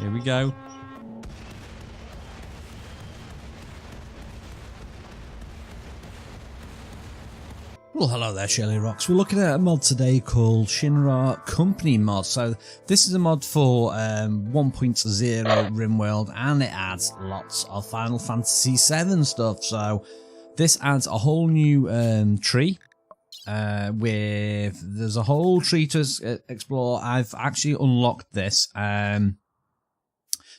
Here we go. Well, hello there, shirlierox. We're looking at a mod today called Shin-ra Company mod. So this is a mod for 1.0 Rimworld, and it adds lots of Final Fantasy VII stuff. So this adds a whole new tree. There's a whole tree to explore. I've actually unlocked this.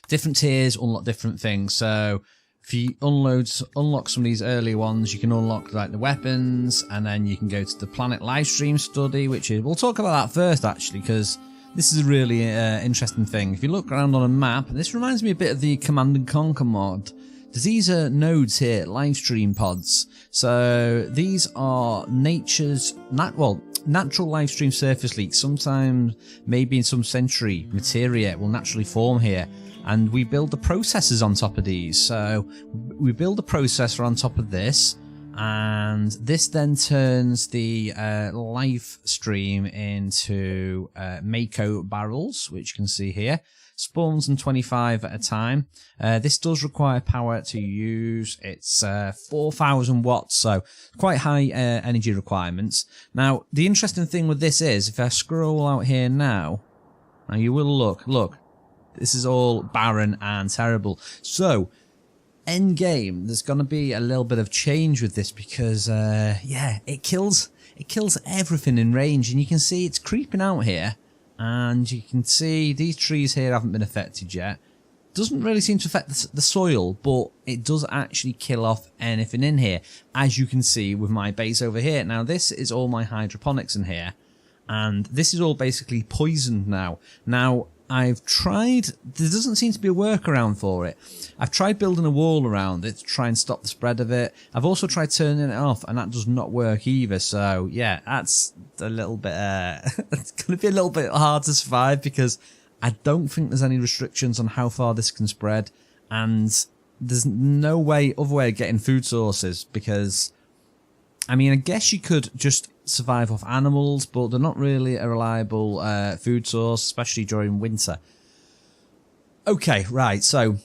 Different tiers unlock different things. So if you unlock some of these early ones, you can unlock like the weapons, and then you can go to the planet lifestream study, which is, we'll talk about that first actually, because this is a really interesting thing. If you look around on a map, this reminds me a bit of the Command & Conquer mod. These are nodes here, livestream pods. So these are natural livestream surface leaks. Sometimes, maybe in some century, materia will naturally form here. And we build the processors on top of these. So we build a processor on top of this, and this then turns the live stream into Mako barrels, which you can see here. Spawns in 25 at a time. This does require power to use. It's 4,000 watts, so quite high energy requirements. Now, the interesting thing with this is, if I scroll out here now you will look. This is all barren and terrible. So, end game, there's going to be a little bit of change with this because, yeah, it kills everything in range, and you can see it's creeping out here, and you can see these trees here haven't been affected yet. Doesn't really seem to affect the soil, but it does actually kill off anything in here, as you can see with my base over here. Now, this is all my hydroponics in here, and this is all basically poisoned now. Now, I've tried, there doesn't seem to be a workaround for it. I've tried building a wall around it to try and stop the spread of it. I've also tried turning it off, and that does not work either. So yeah, that's a little bit, it's going to be a little bit hard to survive, because I don't think there's any restrictions on how far this can spread, and there's no other way of getting food sources, because, I mean, I guess you could just survive off animals, but they're not really a reliable food source, especially during winter. Okay, right, so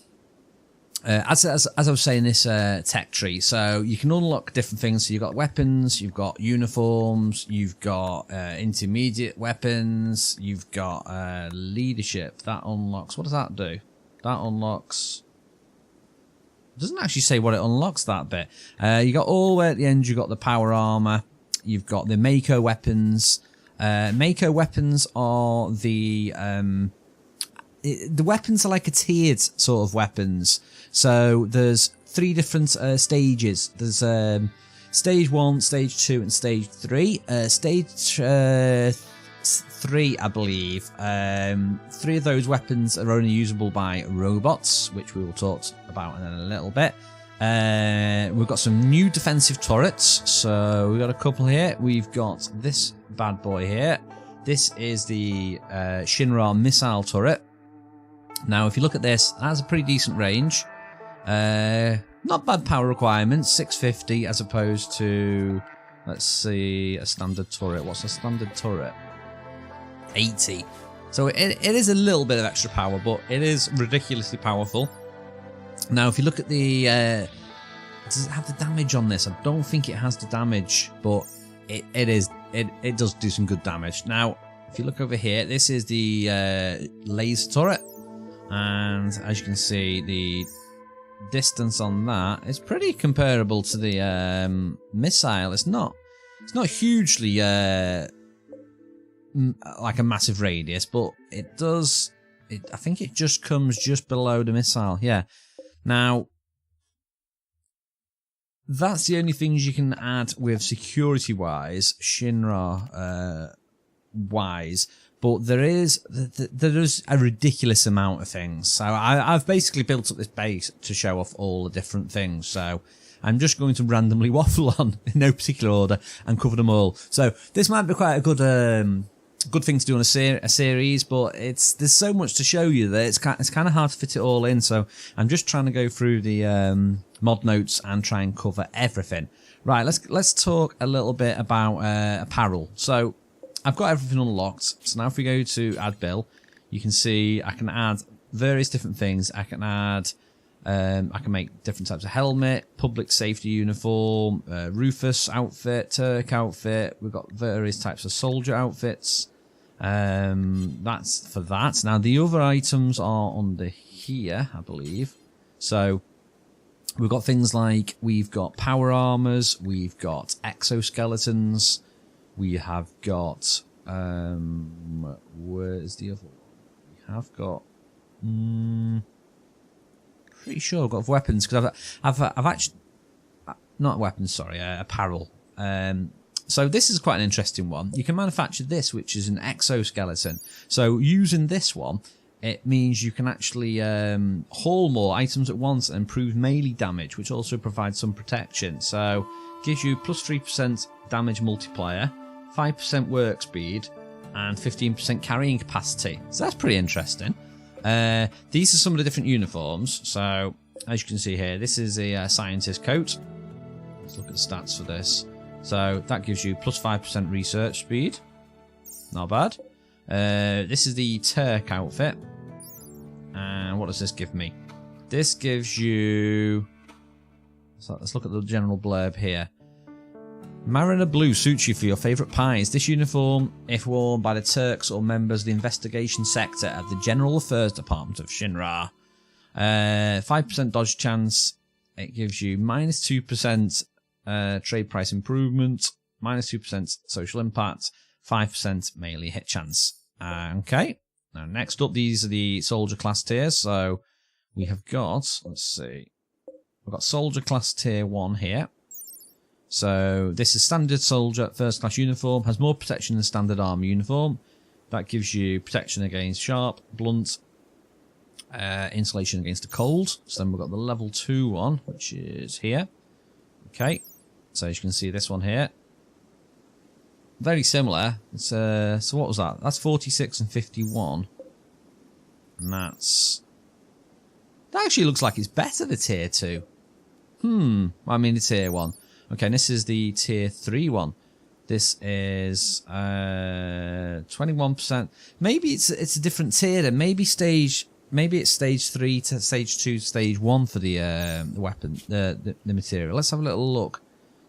as I was saying, this tech tree, so you can unlock different things. So you've got weapons, you've got uniforms, you've got intermediate weapons, you've got leadership. That unlocks, what does that do? That unlocks, it doesn't actually say what it unlocks, that bit. You got all the way at the end, you've got the power armor. You've got the Mako weapons. Mako weapons are the weapons are like a tiered sort of weapons. So there's 3 different stages. There's stage 1, stage 2, and stage 3. Stage 3, I believe. 3 of those weapons are only usable by robots, which we will talk about in a little bit. We've got some new defensive turrets, so we've got a couple here. We've got this bad boy here. This is the Shin-ra missile turret. Now, if you look at this, that has a pretty decent range. Not bad power requirements, 650 as opposed to, let's see, a standard turret. What's a standard turret? 80. So it is a little bit of extra power, but it is ridiculously powerful. Now, if you look at the, does it have the damage on this? I don't think it has the damage, but it does do some good damage. Now, if you look over here, this is the laser turret, and as you can see, the distance on that is pretty comparable to the missile. It's not hugely like a massive radius, but it does. I think it just comes just below the missile. Yeah. Now, that's the only things you can add with security-wise, Shin-ra wise, but there is a ridiculous amount of things. So I've basically built up this base to show off all the different things. So I'm just going to randomly waffle on in no particular order and cover them all. So this might be quite a good thing to do on a series, but there's so much to show you that it's kind of hard to fit it all in. So I'm just trying to go through the mod notes and try and cover everything. Right, let's talk a little bit about apparel. So I've got everything unlocked. So now if we go to add bill, you can see I can add various different things. I can add, I can make different types of helmet, public safety uniform, Rufus outfit, Turk outfit. We've got various types of soldier outfits. That's for that. Now the other items are under here, I believe. So we've got things like, we've got power armors, we've got exoskeletons, we have got, where's the other one? We have got, pretty sure I've got weapons, because I've actually, not weapons, sorry, apparel. So this is quite an interesting one. You can manufacture this, which is an exoskeleton. So using this one, it means you can actually haul more items at once and improve melee damage, which also provides some protection. So gives you plus 3% damage multiplier, 5% work speed, and 15% carrying capacity. So that's pretty interesting. These are some of the different uniforms. So as you can see here, this is a scientist coat. Let's look at the stats for this. So that gives you plus 5% research speed. Not bad. This is the Turk outfit. And what does this give me? This gives you... So let's look at the general blurb here. Mariner Blue suits you for your favourite pies. This uniform, if worn by the Turks or members of the investigation sector at the General Affairs Department of Shin-ra. 5% dodge chance. It gives you minus 2% trade price improvement, minus 2% social impact, 5% melee hit chance. Okay. Now next up, these are the soldier class tiers. So we have got, let's see, we've got soldier class tier 1 here. So this is standard soldier first class uniform, has more protection than standard armor uniform. That gives you protection against sharp, blunt, insulation against the cold. So then we've got the level 2 one, which is here. Okay, so as you can see, this one here, very similar. It's so what was that? That's 46 and 51, and that actually looks like it's better, the tier 2. I mean the tier 1. Okay, and this is the tier 3 one. This is 21%. Maybe it's a different tier then. Maybe it's stage 3 to stage 2 to stage 1 for the weapon, the material. Let's have a little look.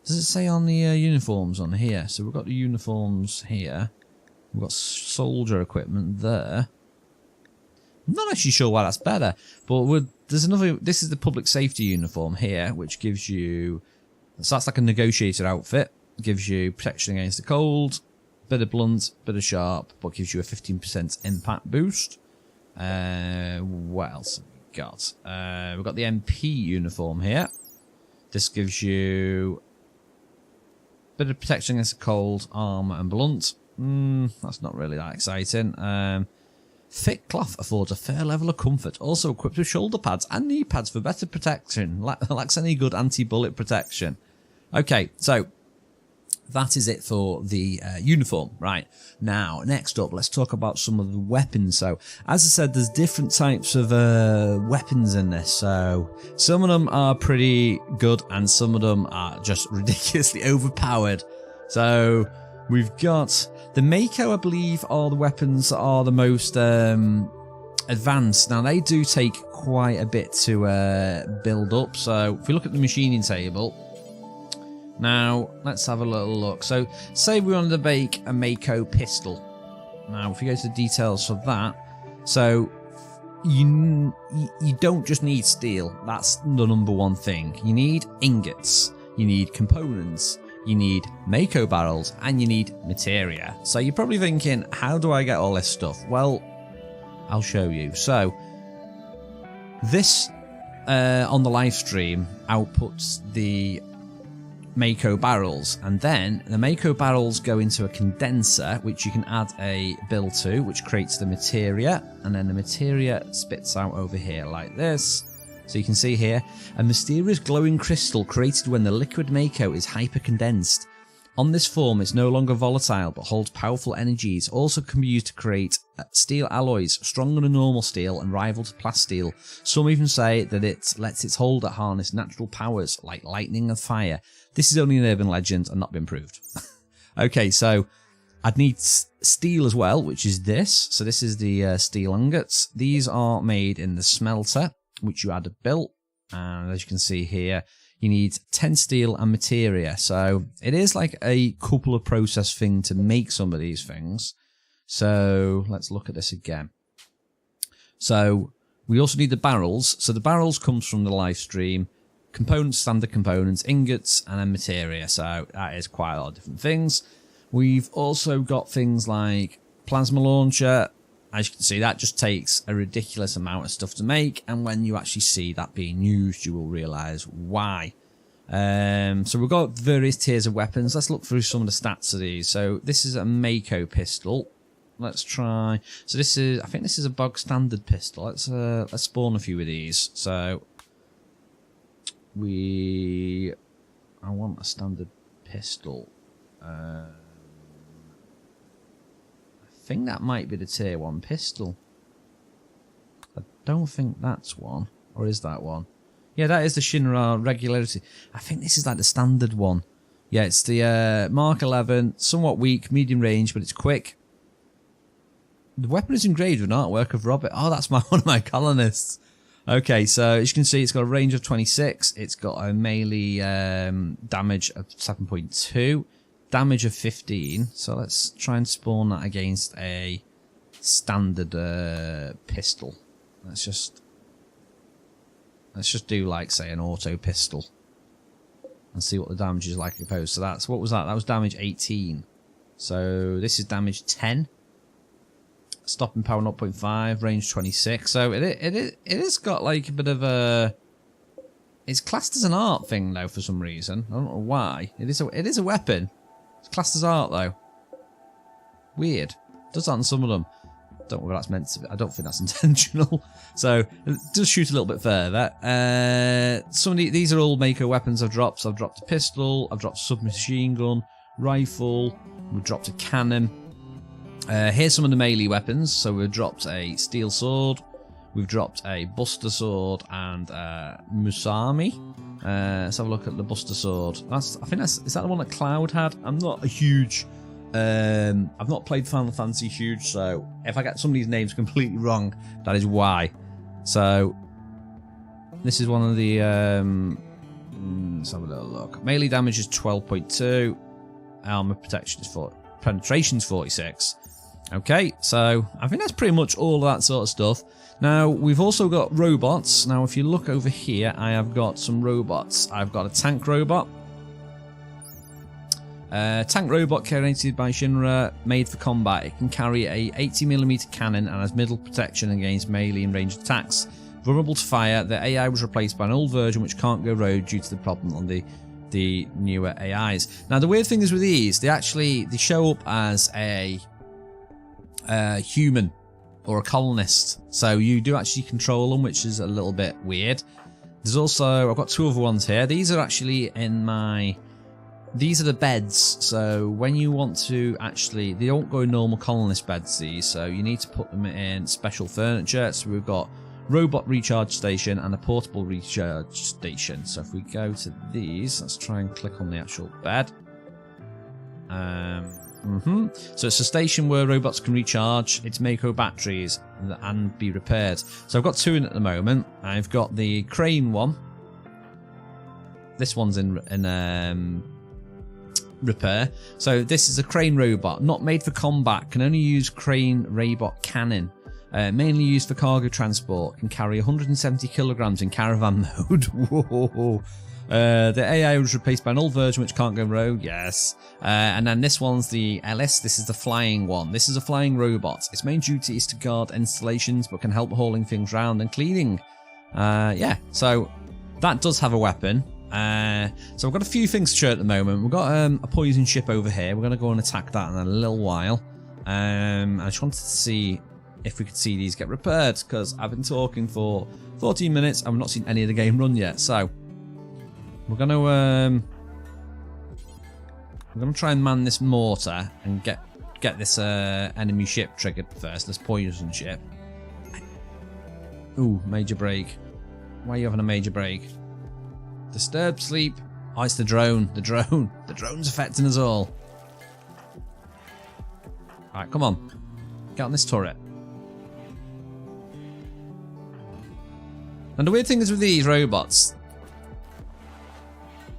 Does it say on the uniforms on here? So we've got the uniforms here. We've got soldier equipment there. I'm not actually sure why that's better, but there's another. This is the public safety uniform here, which gives you. So that's like a negotiator outfit. Gives you protection against the cold, bit of blunt, bit of sharp, but gives you a 15% impact boost. What else have we got? We've got the MP uniform here. This gives you a bit of protection against the cold, armor, and blunt. That's not really that exciting. Thick cloth affords a fair level of comfort. Also equipped with shoulder pads and knee pads for better protection. Lacks any good anti-bullet protection. Okay, so that is it for the uniform. Right, now, next up, let's talk about some of the weapons. So, as I said, there's different types of weapons in this. So, some of them are pretty good and some of them are just ridiculously overpowered. So, we've got the Mako, I believe, are the weapons that are the most advanced. Now, they do take quite a bit to build up. So, if we look at the machining table... Now, let's have a little look. So, say we wanted to make a Mako pistol. Now, if we go to the details for that, so you don't just need steel. That's the number one thing. You need ingots, you need components, you need Mako barrels, and you need materia. So you're probably thinking, how do I get all this stuff? Well, I'll show you. So, this on the live stream outputs the Mako barrels, and then the Mako barrels go into a condenser which you can add a bill to, which creates the materia, and then the materia spits out over here like this. So you can see here a mysterious glowing crystal created when the liquid Mako is hypercondensed. On this form, it's no longer volatile but holds powerful energies. Also can be used to create steel alloys stronger than normal steel and rival to plasteel. Some even say that it lets its holder harness natural powers like lightning and fire. This is only an urban legend and not been proved. Okay, so I'd need steel as well, which is this. So this is the steel ingots. These are made in the smelter, which you had built. And as you can see here, you need 10 steel and materia. So it is like a couple of process thing to make some of these things. So let's look at this again. So we also need the barrels. So the barrels comes from the lifestream. Components, standard components, ingots, and then materia. So that is quite a lot of different things. We've also got things like plasma launcher. As you can see, that just takes a ridiculous amount of stuff to make. And when you actually see that being used, you will realise why. So we've got various tiers of weapons. Let's look through some of the stats of these. So this is a Mako pistol. Let's try. So this is, I think this is a bog standard pistol. Let's spawn a few of these. So I want a standard pistol. I think that might be the tier 1 pistol. I don't think that's one. Or is that one? Yeah, that is the Shin-ra regularity. I think this is like the standard one. Yeah, it's the Mark 11. Somewhat weak, medium range, but it's quick. The weapon is engraved with an artwork of Robert. Oh, that's one of my colonists. Okay, so as you can see, it's got a range of 26. It's got a melee damage of 7.2. Damage of 15. So let's try and spawn that against a standard pistol. Let's just do, like, say, an auto pistol. And see what the damage is like opposed to that. So what was that? That was damage 18. So this is damage 10. Stopping power 0.5, range 26. So it has got like a bit of a. It's classed as an art thing though for some reason. I don't know why. It is a weapon. It's classed as art though. Weird. It does that on some of them. Don't know what that's meant to be. I don't think that's intentional. So it does shoot a little bit further. Some of these are all Mako weapons I've dropped. So I've dropped a pistol. I've dropped a submachine gun, rifle. We've dropped a cannon. Here's some of the melee weapons. So we've dropped a steel sword, we've dropped a buster sword, and Musami. Let's have a look at the buster sword. Is that the one that Cloud had? I'm not a huge. I've not played Final Fantasy huge, so if I get some of these names completely wrong, that is why. So this is one of the. Let's have a little look. Melee damage is 12.2. Armor protection is penetration is 46. Okay, so I think that's pretty much all of that sort of stuff. Now, we've also got robots. Now, if you look over here, I have got some robots. I've got a tank robot. Tank robot created by Shin-ra, made for combat. It can carry a 80mm cannon and has middle protection against melee and ranged attacks. Vulnerable to fire, the AI was replaced by an old version which can't go rogue due to the problem on the newer AIs. Now, the weird thing is with these, they show up as a human or a colonist, so you do actually control them, which is a little bit weird. There's also, I've got two other ones here. These are actually these are the beds, so when you want to actually, they don't go in normal colonist beds, these, so you need to put them in special furniture. So we've got robot recharge station and a portable recharge station. So if we go to these, let's try and click on the actual bed. So it's a station where robots can recharge its Mako batteries and be repaired. So I've got two in at the moment. I've got the crane one. This one's in repair. So this is a crane robot, not made for combat, can only use crane robot cannon. Mainly used for cargo transport, can carry 170 kilograms in caravan mode. Whoa. The AI was replaced by an old version which can't go rogue, yes. And then this one's the LS, this is the flying one. This is a flying robot. Its main duty is to guard installations, but can help hauling things around and cleaning. Yeah, so that does have a weapon. So we've got a few things to show at the moment. We've got a poison ship over here. We're going to go and attack that in a little while. I just wanted to see if we could see these get repaired, because I've been talking for 14 minutes and we've not seen any of the game run yet. So we're going to try and man this mortar and get this enemy ship triggered first. This poison ship. Ooh, major break. Why are you having a major break? Disturbed sleep. Oh, it's the drone. The drone's affecting us all. Alright, come on. Get on this turret. And the weird thing is with these robots,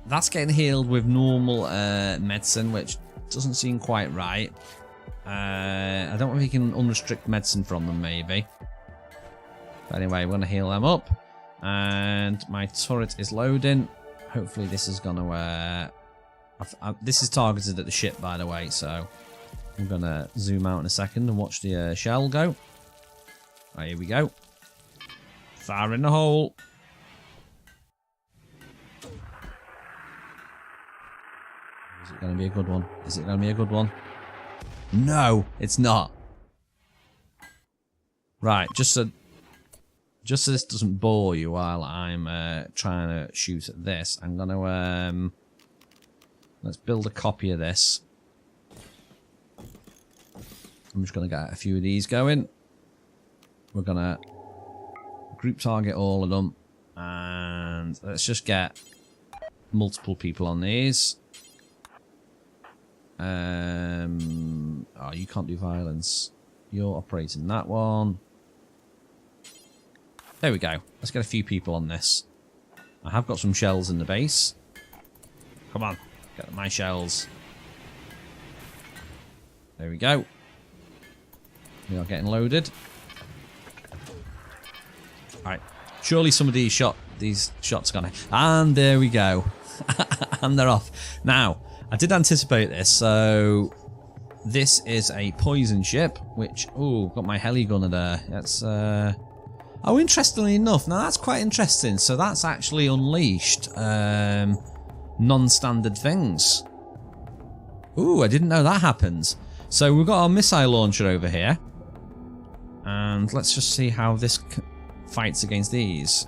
that's getting healed with normal medicine, which doesn't seem quite right. I don't know if you can unrestrict medicine from them, maybe. But anyway, we're going to heal them up. And my turret is loading. Hopefully this is going to... this is targeted at the ship, by the way, so I'm going to zoom out in a second and watch the shell go. Right, here we go. Fire in the hole. Is it going to be a good one? Is it going to be a good one? No, it's not. Right, just so this doesn't bore you while I'm trying to shoot at this, I'm going to... let's build a copy of this. I'm just going to get a few of these going. We're going to group target all of them. And let's just get multiple people on these. Oh, you can't do violence. You're operating that one. There we go. Let's get a few people on this. I have got some shells in the base. Come on. Get my shells. There we go. We are getting loaded. Alright. Surely some of these shots are gonna... And there we go. And they're off. Now, I did anticipate this, so... This is a poison ship, which... Ooh, got my heli gunner there. That's... Oh, interestingly enough, now that's quite interesting. So that's actually unleashed non-standard things. Ooh, I didn't know that happens. So we've got our missile launcher over here. And let's just see how this fights against these.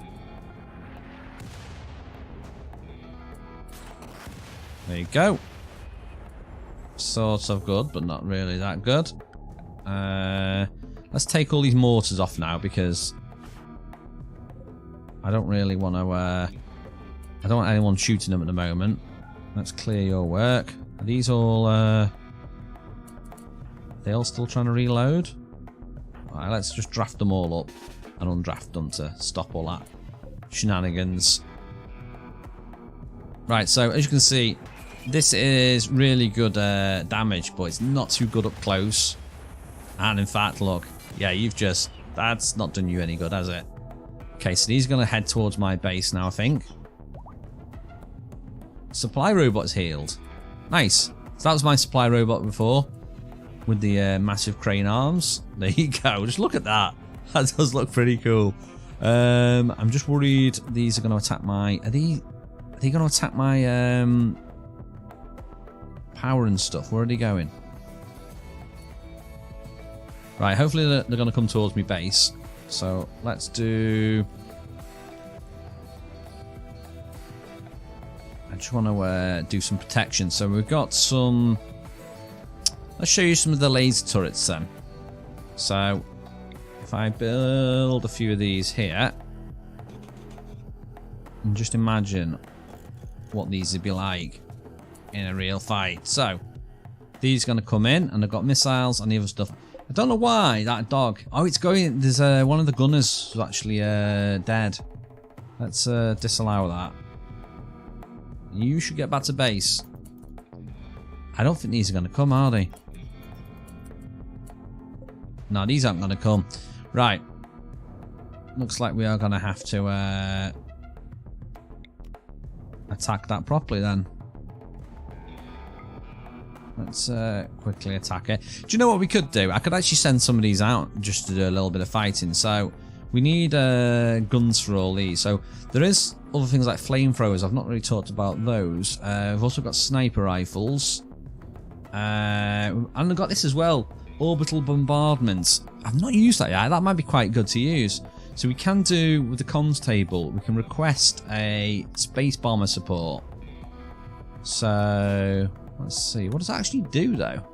There you go. Sort of good, but not really that good. Let's take all these mortars off now because I don't really want to... I don't want anyone shooting them at the moment. Let's clear your work. Are these all... they all still trying to reload? Alright, let's just draft them all up and undraft them to stop all that shenanigans. Right, so as you can see, this is really good damage, but it's not too good up close. And in fact, look, yeah, you've just... That's not done you any good, has it? Okay, so these are going to head towards my base now, I think. Supply robot's healed. Nice. So that was my supply robot before. With the massive crane arms. There you go. Just look at that. That does look pretty cool. I'm just worried these are going to attack my... Are they going to attack my power and stuff? Where are they going? Right, hopefully they're going to come towards me base. So let's do... I just want to do some protection. So we've got some... Let's show you some of the laser turrets then. So if I build a few of these here, and just imagine what these would be like in a real fight. So these are going to come in, and they've got missiles and the other stuff. I don't know why that dog... Oh, it's going... There's one of the gunners who's actually dead. Let's disallow that. You should get back to base. I don't think these are going to come, are they? No, these aren't going to come. Right. Looks like we are going to have to attack that properly then. Let's quickly attack it. Do you know what we could do? I could actually send some of these out just to do a little bit of fighting. So we need guns for all these. So there is other things like flamethrowers. I've not really talked about those. We've also got sniper rifles. And I've got this as well. Orbital bombardments. I've not used that yet. That might be quite good to use. So we can do with the comms table. We can request a space bomber support. So... Let's see. What does it actually do, though?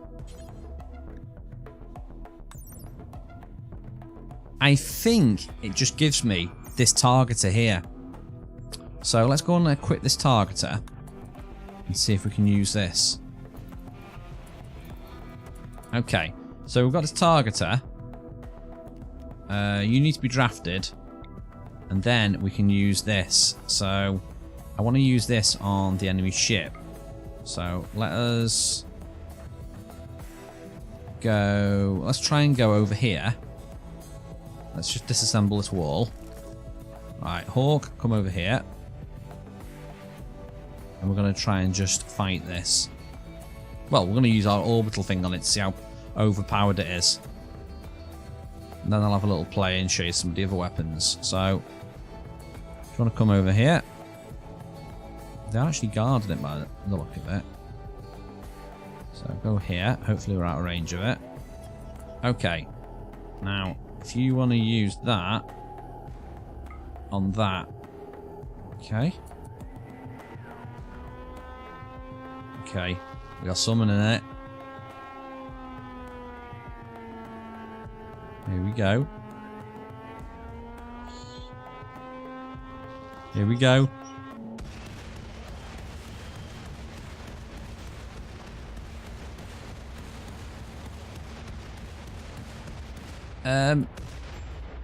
I think it just gives me this targeter here. So let's go and equip this targeter and see if we can use this. Okay. So we've got this targeter. You need to be drafted. And then we can use this. So I want to use this on the enemy ship. So let us go. Let's try and go over here. Let's just disassemble this wall. Right, Hawk, come over here. And we're going to try and just fight this. Well, we're going to use our orbital thing on it to see how overpowered it is. And then I'll have a little play and show you some of the other weapons. So, if you want to come over here. They actually guarded it by the look of it. So, go here. Hopefully we're out of range of it. Okay. Now, if you want to use that on that. Okay. Okay. We got someone in it. Here we go. Here we go.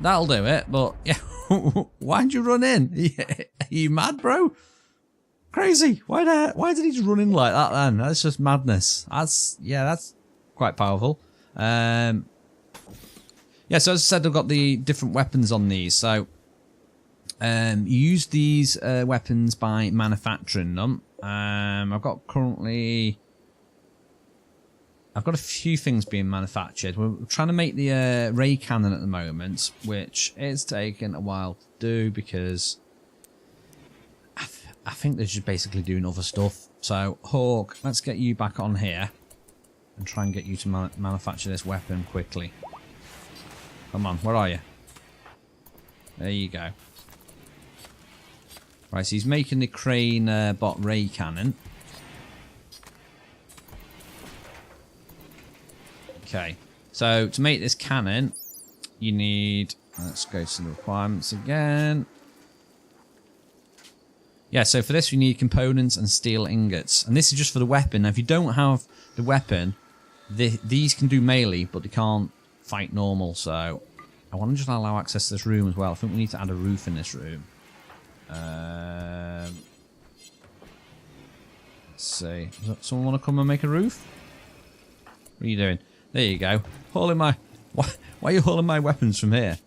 That'll do it, but yeah, why'd you run in? Are you mad, bro? Crazy. Why did he just run in like that then? That's just madness. That's quite powerful. Yeah, so as I said, I've got the different weapons on these. So you use these weapons by manufacturing them. I've got a few things being manufactured. We're trying to make the ray cannon at the moment, which is taking a while to do because I think they're just basically doing other stuff. So, Hawk, let's get you back on here and try and get you to manufacture this weapon quickly. Come on, where are you? There you go. Right, so he's making the crane bot ray cannon. Okay, so to make this cannon, you need... Let's go to the requirements again. Yeah, so for this we need components and steel ingots. And this is just for the weapon. Now, if you don't have the weapon, these can do melee, but they can't fight normal. So I want to just allow access to this room as well. I think we need to add a roof in this room. Let's see. Does someone want to come and make a roof? What are you doing? There you go. Hauling my... Why are you hauling my weapons from here?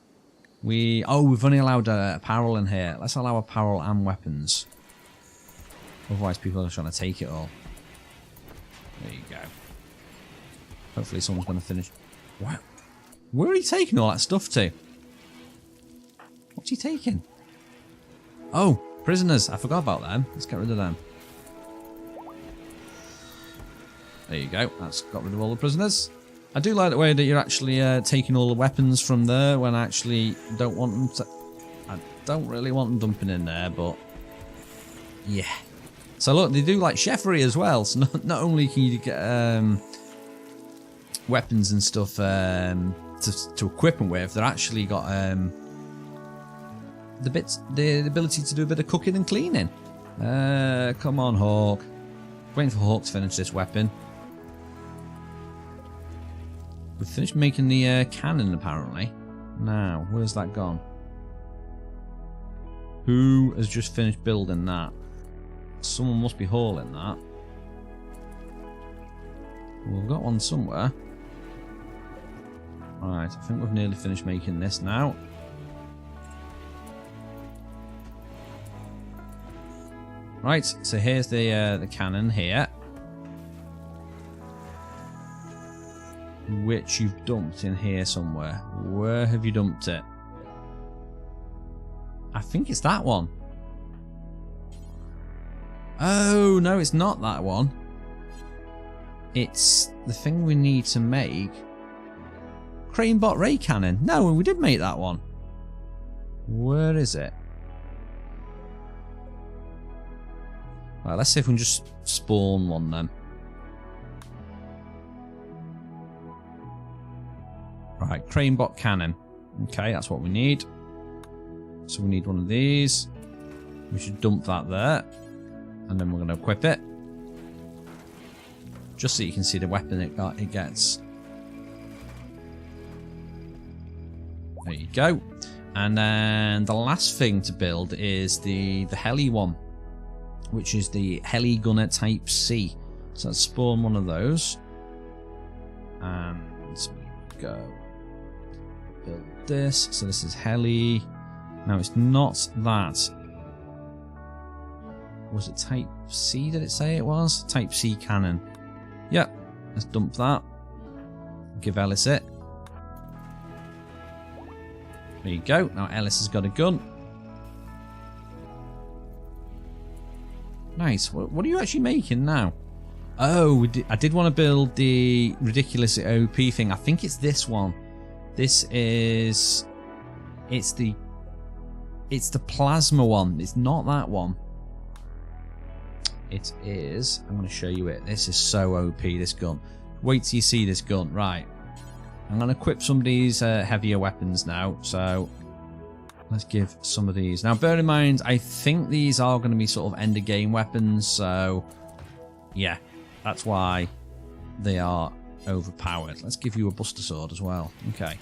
We've only allowed apparel in here. Let's allow apparel and weapons. Otherwise people are trying to take it all. There you go. Hopefully someone's going to finish. Wow. Where are you taking all that stuff to? What's he taking? Oh, prisoners. I forgot about them. Let's get rid of them. There you go. That's got rid of all the prisoners. I do like the way that you're actually taking all the weapons from there when I actually don't want them to... I don't really want them dumping in there, but... Yeah. So look, they do like chefery as well. So not only can you get weapons and stuff to equip them with, they've actually got the ability to do a bit of cooking and cleaning. Come on, Hawk. Waiting for Hawk to finish this weapon. We've finished making the cannon, apparently. Now, where's that gone? Who has just finished building that? Someone must be hauling that. Well, we've got one somewhere. Right, I think we've nearly finished making this now. Right, so here's the cannon here. Which you've dumped in here somewhere. Where have you dumped it? I think it's that one. Oh, no, it's not that one. It's the thing we need to make. Cranebot ray cannon. No, we did make that one. Where is it? Right, let's see if we can just spawn one then. Right, Cranebot cannon. Okay, that's what we need. So we need one of these. We should dump that there. And then we're going to equip it. Just so you can see the weapon it gets. There you go. And then the last thing to build is the heli one, which is the heli gunner type C. So let's spawn one of those. And we go build this. So this is heli. Now it's not that. Was it type C? Did it say it was? Type C cannon. Yep. Let's dump that. Give Ellis it. There you go. Now Ellis has got a gun. Nice. What are you actually making now? Oh, I did want to build the ridiculously OP thing. I think it's this one. This is... It's the plasma one. It's not that one. It is... I'm going to show you it. This is so OP, this gun. Wait till you see this gun. Right. I'm going to equip some of these heavier weapons now. So let's give some of these. Now, bear in mind, I think these are going to be sort of end of game weapons. So, yeah, that's why they are overpowered. Let's give you a Buster Sword as well. Okay.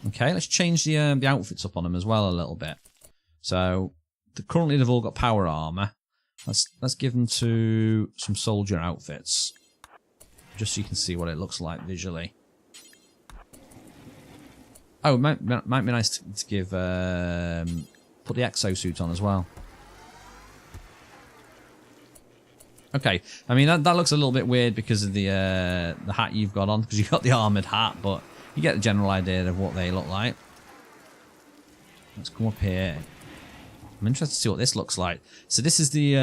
Okay, let's change the outfits up on them as well a little bit. So, currently they've all got power armor. Let's give them to some soldier outfits. Just so you can see what it looks like visually. Oh, it might be nice to give put the exosuit on as well. Okay, I mean that looks a little bit weird because of the hat you've got on, because you've got the armored hat, but you get the general idea of what they look like. Let's come up here. I'm interested to see what this looks like. So this is the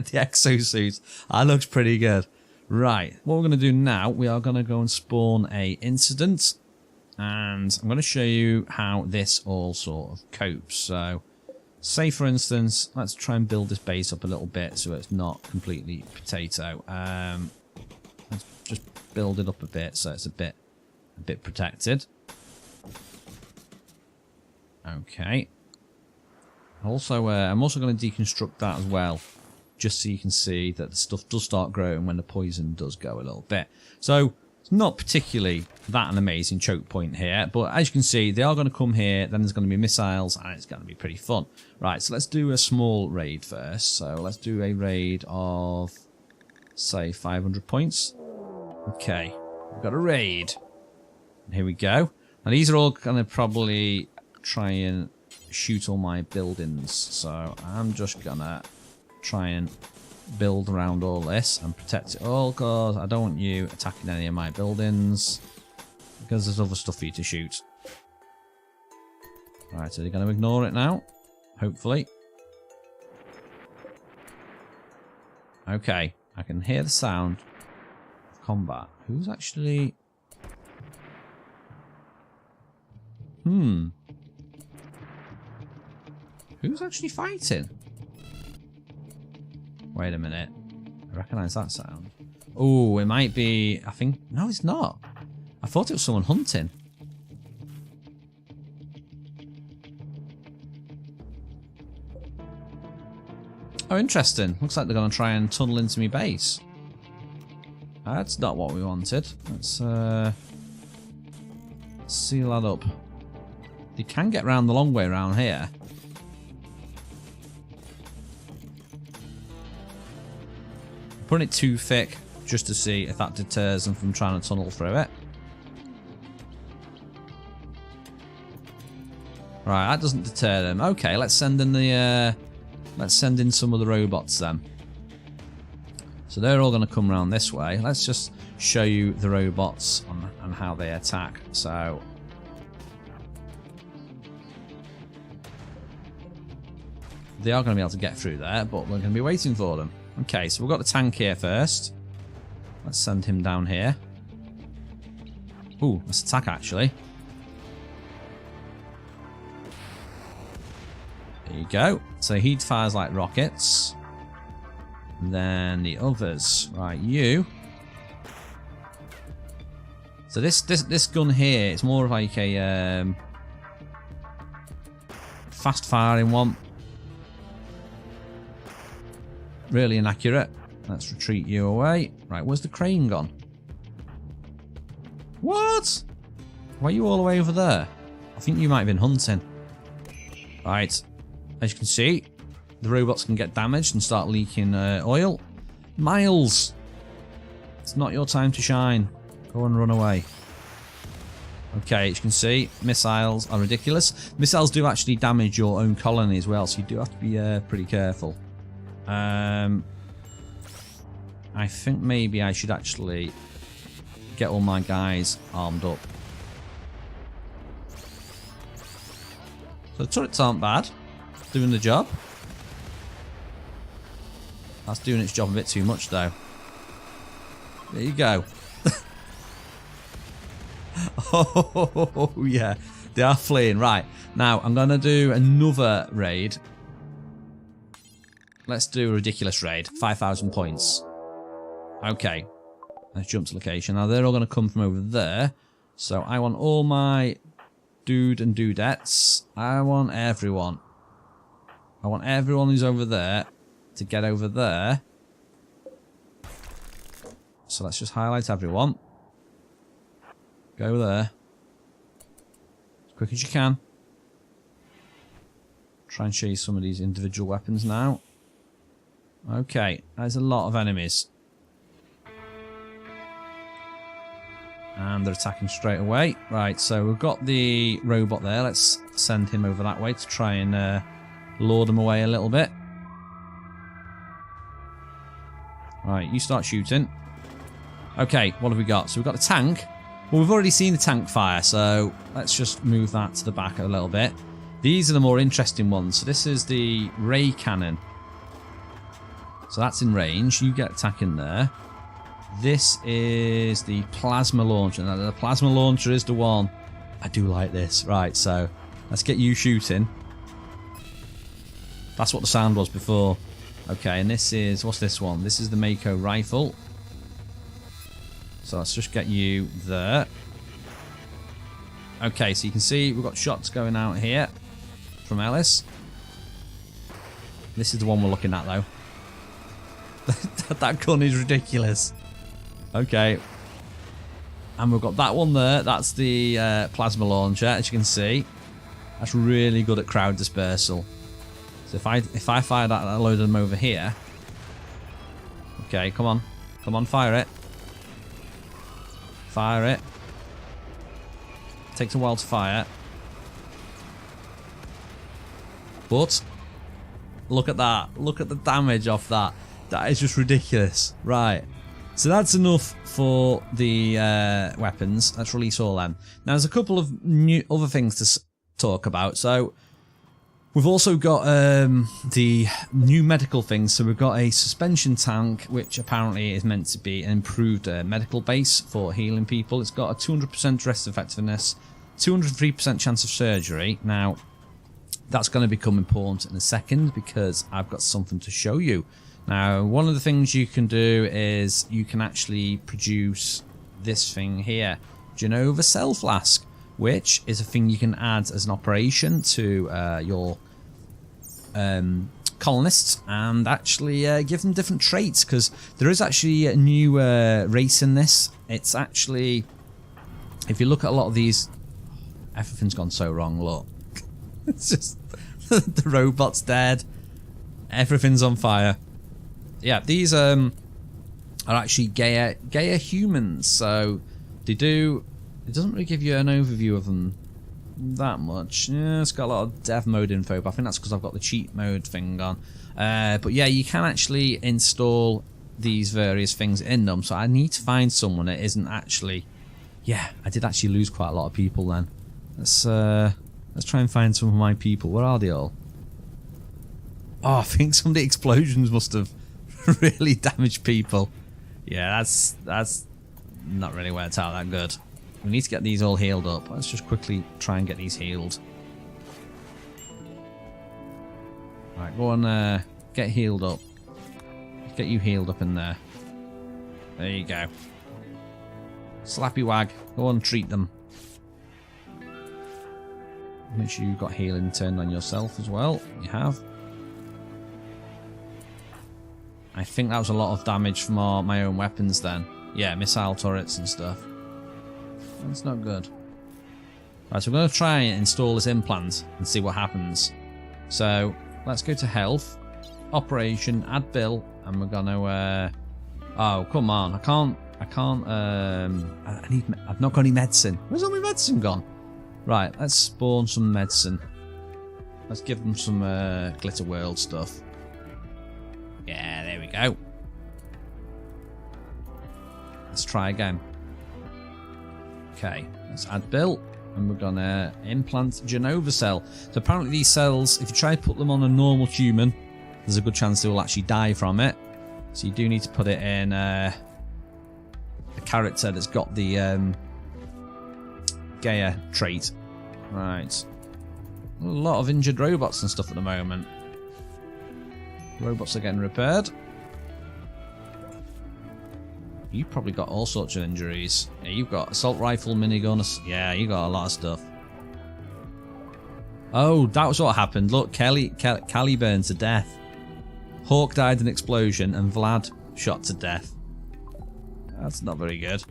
exosuit. That looks pretty good. Right, what we're going to do now, we are going to go and spawn a incident. And I'm going to show you how this all sort of copes. So, say for instance, let's try and build this base up a little bit so it's not completely potato. Let's just build it up a bit so it's a bit protected. Okay. Also, I'm also going to deconstruct that as well, just so you can see that the stuff does start growing when the poison does go a little bit. So, it's not particularly that an amazing choke point here, but as you can see, they are going to come here, then there's going to be missiles, and it's going to be pretty fun. Right, so let's do a small raid first. So, let's do a raid of, say, 500 points. Okay, we've got a raid. Here we go. Now, these are all going to probably try and shoot all my buildings, so I'm just gonna try and build around all this and protect it all, because I don't want you attacking any of my buildings, because there's other stuff for you to shoot. Alright, so they're going to ignore it now, hopefully. Okay, I can hear the sound of combat. Who's actually... Who's actually fighting? Wait a minute. I recognise that sound. Oh, it might be... I think... No, it's not. I thought it was someone hunting. Oh, interesting. Looks like they're going to try and tunnel into my base. That's not what we wanted. Let's seal that up. They can get round the long way around here. Putting it too thick just to see if that deters them from trying to tunnel through it. Right, that doesn't deter them. Okay, let's send in the let's send in some of the robots then. So they're all going to come around this way. Let's just show you the robots and how they attack. So they are going to be able to get through there, but we're going to be waiting for them. Okay, so we've got the tank here first. Let's send him down here. Ooh, let's attack actually. There you go. So he fires like rockets. And then the others. Right, you. So this gun here, it's more of like a fast firing one. Really inaccurate. Let's retreat you away. Right, where's the crane gone? What? Why are you all the way over there? I think you might have been hunting. Right. As you can see, the robots can get damaged and start leaking oil. Miles! It's not your time to shine. Go and run away. Okay, as you can see, missiles are ridiculous. Missiles do actually damage your own colony as well, so you do have to be pretty careful. I think maybe I should actually get all my guys armed up. So the turrets aren't bad. Doing the job. That's doing its job a bit too much though. There you go. Oh yeah, they are fleeing. Right, now I'm going to do another raid. Let's do a ridiculous raid. 5,000 points. Okay, let's jump to location. Now they're all going to come from over there. So I want all my dude and dudettes. I want everyone. I want everyone who's over there to get over there. So let's just highlight everyone. Go there. As quick as you can. Try and show you some of these individual weapons now. Okay, there's a lot of enemies. And they're attacking straight away. Right, so we've got the robot there. Let's send him over that way to try and lure them away a little bit. Right, you start shooting. Okay, what have we got? So we've got a tank. Well, we've already seen the tank fire, so let's just move that to the back a little bit. These are the more interesting ones. So this is the ray cannon. So that's in range. You get attacking there. This is the plasma launcher. Now, the plasma launcher is the one. I do like this. Right, so let's get you shooting. That's what the sound was before. Okay, and this is... What's this one? This is the Mako rifle. So let's just get you there. Okay, so you can see we've got shots going out here from Ellis. This is the one we're looking at, though. That gun is ridiculous. Okay. And we've got that one there. That's the plasma launcher, as you can see. That's really good at crowd dispersal. So if I fire that, I'll load them over here. Okay, come on. Come on, fire it. Fire it. Takes a while to fire. But look at that. Look at the damage off that. That is just ridiculous. Right. So that's enough for the weapons. Let's release all them. Now there's a couple of other things to talk about. So we've also got the new medical things. So we've got a suspension tank, which apparently is meant to be an improved medical base for healing people. It's got a 200% rest effectiveness, 203% chance of surgery. Now, that's going to become important in a second because I've got something to show you. Now, one of the things you can do is you can actually produce this thing here, Genova Cell Flask, which is a thing you can add as an operation to your colonists and actually give them different traits, because there is actually a new race in this. It's actually, if you look at a lot of these, everything's gone so wrong, look. It's just, the robot's dead, everything's on fire. Yeah, these are actually gaia humans, so they do, it doesn't really give you an overview of them that much. Yeah, it's got a lot of dev mode info, but I think that's because I've got the cheat mode thing on. But yeah, you can actually install these various things in them, so I need to find someone that isn't actually... Yeah, I did actually lose quite a lot of people then. Let's try and find some of my people. Where are they all? Oh, I think some of the explosions must have really damaged people. Yeah, that's not really worked out that good. We need to get these all healed up. Let's just quickly try and get these healed. Right, go on, get healed up. Let's get you healed up in there. There you go. Slappy wag. Go on, treat them. Make sure you've got healing turned on yourself as well. You have. I think that was a lot of damage from my own weapons then. Yeah, missile turrets and stuff. That's not good. Right, so we're going to try and install this implant and see what happens. So let's go to health, operation, add bill, and we're going to. Oh, come on! I can't. I've not got any medicine. Where's all my medicine gone? Right, let's spawn some medicine. Let's give them some Glitter World stuff. Yeah, there we go. Let's try again. Okay, let's add bill. And we're gonna implant Genova cell. So apparently these cells, if you try to put them on a normal human, there's a good chance they will actually die from it. So you do need to put it in a character that's got the Gaia trait. Right. A lot of injured robots and stuff at the moment. Robots are getting repaired. You've probably got all sorts of injuries. Yeah, you've got assault rifle, minigun. Yeah, you got a lot of stuff. Oh, that was what happened. Look, Callie burned to death. Hawk died in an explosion, and Vlad shot to death. That's not very good.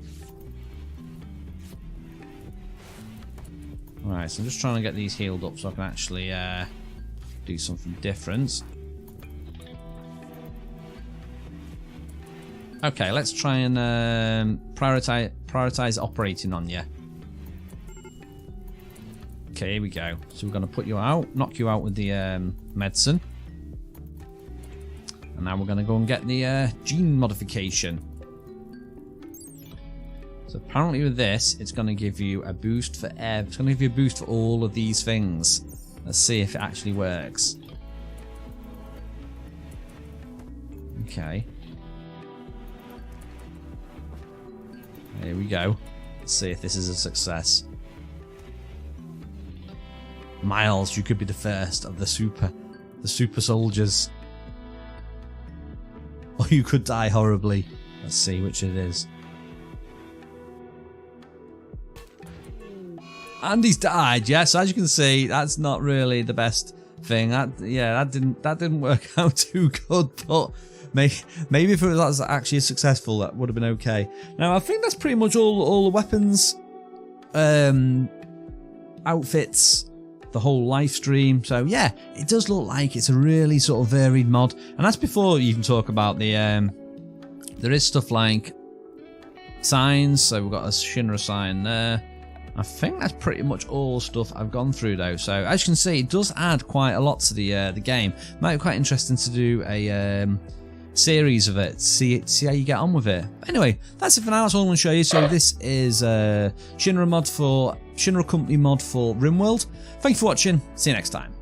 Right, so I'm just trying to get these healed up so I can actually do something different. Okay, let's try and prioritize operating on you. Okay, here we go. So we're going to put you out, knock you out with the medicine. And now we're going to go and get the gene modification. So apparently with this, it's going to give you a boost for it's going to give you a boost for all of these things. Let's see if it actually works. Okay. Here we go. Let's see if this is a success. Miles, you could be the first of the super soldiers. Or you could die horribly. Let's see which it is. And he's died. Yes, as you can see, that's not really the best thing. That didn't work out too good, but maybe if it was actually successful, that would have been okay. Now, I think that's pretty much all the weapons, outfits, the whole live stream. So yeah, it does look like it's a really sort of varied mod. And that's before you even talk about the there is stuff like signs. So we've got a Shin-ra sign there. I think that's pretty much all stuff I've gone through though. So as you can see, it does add quite a lot to the game. Might be quite interesting to do a series of it, see how you get on with it. But anyway, that's it for now. That's all I'm going to show you. So this is Shin-ra Company mod for Rimworld. Thank you for watching. See you next time.